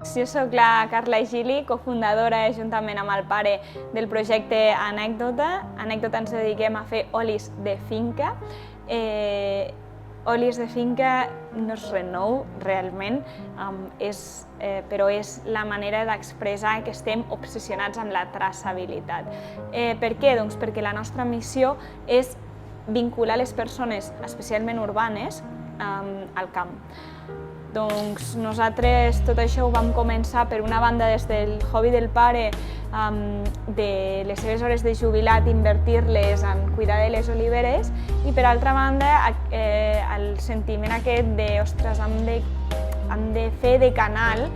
Jo soc la Carla Gili, cofundadora juntament amb el pare del projecte Anècdota. Anècdota ens dediquem a fer olis de finca. Olis de finca no és res nou, realment, però és la manera d'expressar que estem obsessionats amb la traçabilitat. Per què? Doncs perquè la nostra missió és vincular les persones, especialment urbanes, al camp. Doncs nosaltres tot això ho vam començar per una banda des del hobby del pare, de les seves hores de jubilat invertir-les en cuidar de les oliveres, i per altra banda el sentiment aquest de ostres, hem de fer de canal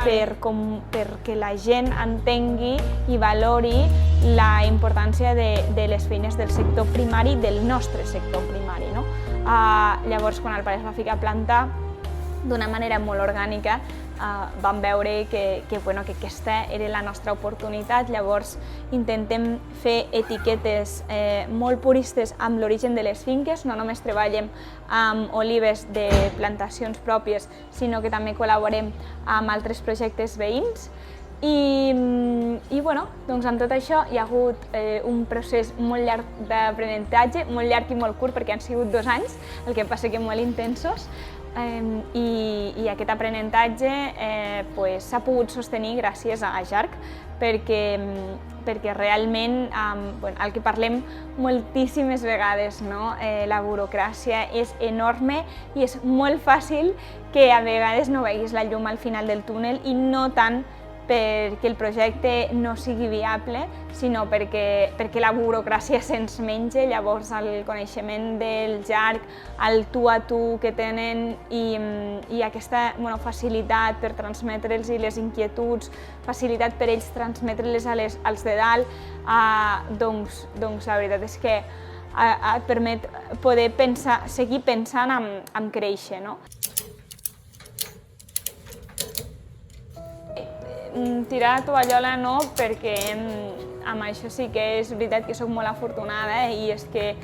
perquè la gent entengui i valori la importància de les feines del sector primari, del nostre sector primari. Llavors, quan el pare es va ficar a plantar, d'una manera molt orgànica, vam veure que aquesta era la nostra oportunitat. Llavors intentem fer etiquetes molt puristes amb l'origen de les finques. No només treballem amb olives de plantacions pròpies, sinó que també col·laborem amb altres projectes veïns. I doncs amb tot això hi ha hagut un procés molt llarg d'aprenentatge, molt llarg i molt curt perquè han sigut 2 anys, el que passa que molt intensos. I aquest aprenentatge s'ha pogut sostenir gràcies a JARC, perquè realment el que parlem moltíssimes vegades, la burocràcia és enorme i és molt fàcil que a vegades no veguis la llum al final del túnel, i no tant perquè el projecte no sigui viable, sinó perquè la burocràcia se'ns menja. Llavors el coneixement del JARC, el tu a tu que tenen i aquesta facilitat per transmetre'ls les inquietuds, facilitat per ells transmetre-les als de dalt, doncs la veritat és que et permet poder seguir pensant en créixer. Tirar la tovallola no, perquè amb això sí que és veritat que soc molt afortunada, i és que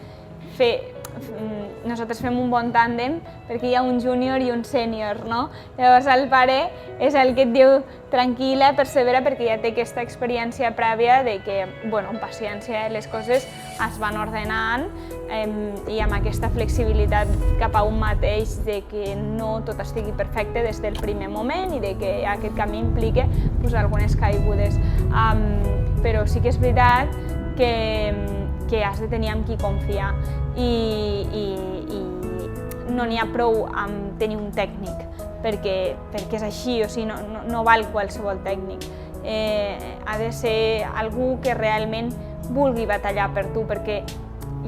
nosaltres fem un bon tàndem perquè hi ha un júnior i un sènior. Llavors el pare és el que et diu tranquil·la, persevera, perquè ja té aquesta experiència prèvia de que amb paciència les coses es van ordenant, i amb aquesta flexibilitat cap a un mateix, de que no tot estigui perfecte des del primer moment i de que aquest camí implica algunes caigudes. Però sí que és veritat que has de tenir amb qui confiar, i no n'hi ha prou amb tenir un tècnic, perquè és així, no val qualsevol tècnic. Ha de ser algú que realment vulgui batallar per tu, perquè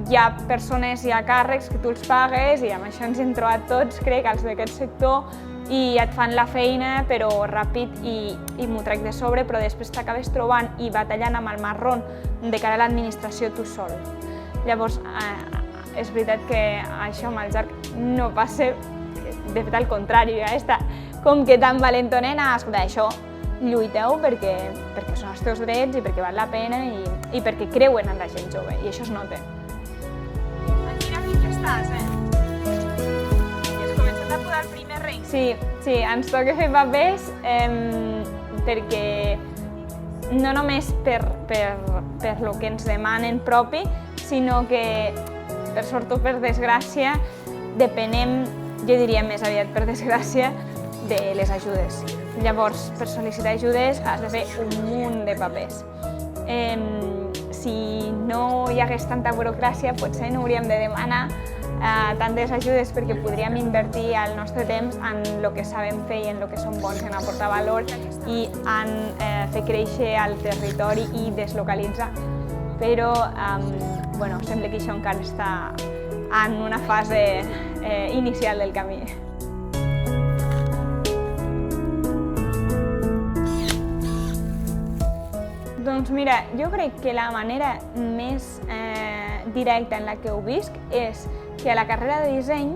hi ha persones, hi ha càrrecs que tu els pagues, i amb això ens hem trobat tots, crec, els d'aquest sector, i et fan la feina, però ràpid i m'ho trec de sobre, però després t'acabes trobant i batallant amb el marrón de cara a l'administració tu sol. Llavors, és veritat que això amb el JARC no passa, de fet al contrari, ja està com que tan valentonena, escolta, això lluiteu perquè són els teus drets i perquè val la pena i perquè creuen en la gent jove, i això es nota. A quina finca estàs, Has començat a podar el primer reny? Sí, ens toca fer papers perquè no només per lo que ens demanen propi, sinó que, per sort o per desgràcia, depenem, jo diria més aviat per desgràcia, de les ajudes. Llavors, per sol·licitar ajudes has de fer un munt de papers. Si no hi hagués tanta burocràcia, potser no hauríem de demanar tantes ajudes, perquè podríem invertir el nostre temps en el que sabem fer i en el que som bons, en aportar valor i en fer créixer el territori i deslocalitzar. Però sembla que això encara està en una fase inicial del camí. Doncs mira, jo crec que la manera més directa en la que ho visc és que a la carrera de disseny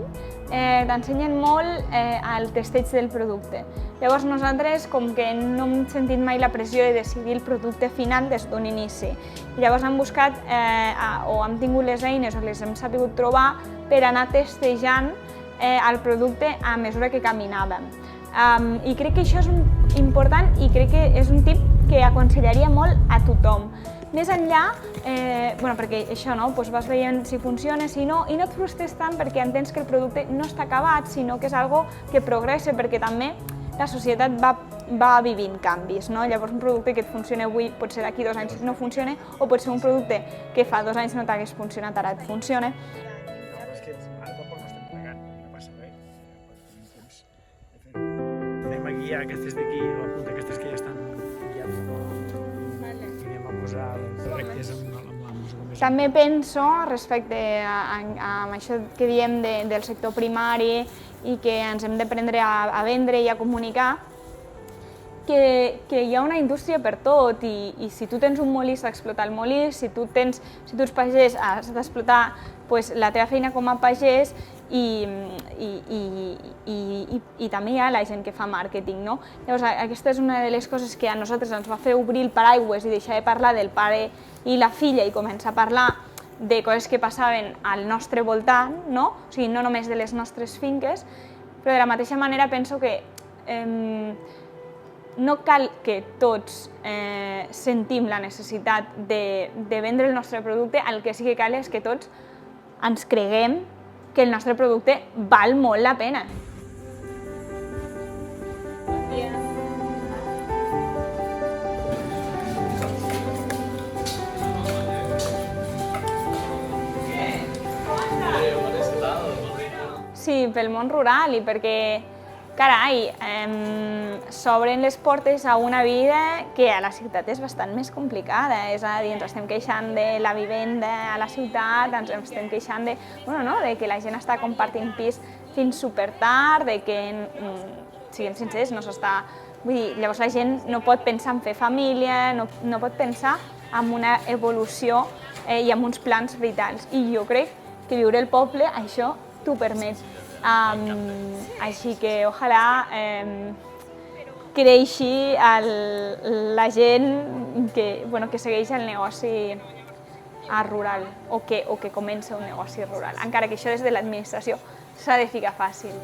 t'ensenyen molt el testeig del producte. Llavors nosaltres, com que no hem sentit mai la pressió de decidir el producte final des d'un inici, llavors hem buscat o hem tingut les eines o les hem sabut trobar per anar testejant el producte a mesura que caminàvem. I crec que això és important i crec que és un tip que aconsellaria molt a tothom. Més enllà, perquè això, vas veient si funciona, si no, i no et frustres tant perquè entens que el producte no està acabat, sinó que és algo que progressa, perquè també la societat va vivint canvis. Llavors, un producte que et funciona avui potser d'aquí 2 anys no funciona, o pot ser un producte que fa 2 anys no t'hagués funcionat, ara et funciona. És que ara tampoc no estem plegant, no passa res. Anem aquí a aquestes d'aquí, o a aquestes que ja estan enviades, i anem a posar els rectes amb la música més... També penso, respecte a això que diem del sector primari i que ens hem d'aprendre a vendre i a comunicar, que hi ha una indústria per tot i si tu tens un molí s'ha d'explotar el molí, si tu ets pagès has d'explotar la teva feina com a pagès i també hi ha la gent que fa màrqueting. Llavors aquesta és una de les coses que a nosaltres ens va fer obrir el paraigües i deixar de parlar del pare i la filla i començar a parlar de coses que passaven al nostre voltant, o sigui, no només de les nostres finques, però de la mateixa manera penso que no cal que tots sentim la necessitat de vendre el nostre producte, el que sí que cal és que tots ens creguem que el nostre producte val molt la pena. Sí, pel món rural i perquè, carai, s'obren les portes a una vida que a la ciutat és bastant més complicada. És a dir, ens estem queixant de la vivenda a la ciutat, ens estem queixant de que la gent està compartint pis fins supertard, de que, siguem sincers, no s'està... Vull dir, llavors la gent no pot pensar en fer família, no pot pensar en una evolució i en uns plans vitals. I jo crec que viure al poble això t'ho permet. Així que ojalà creixi la gent que segueix el negoci rural o que comença un negoci rural, encara que això des de l'administració s'ha de ficar fàcil.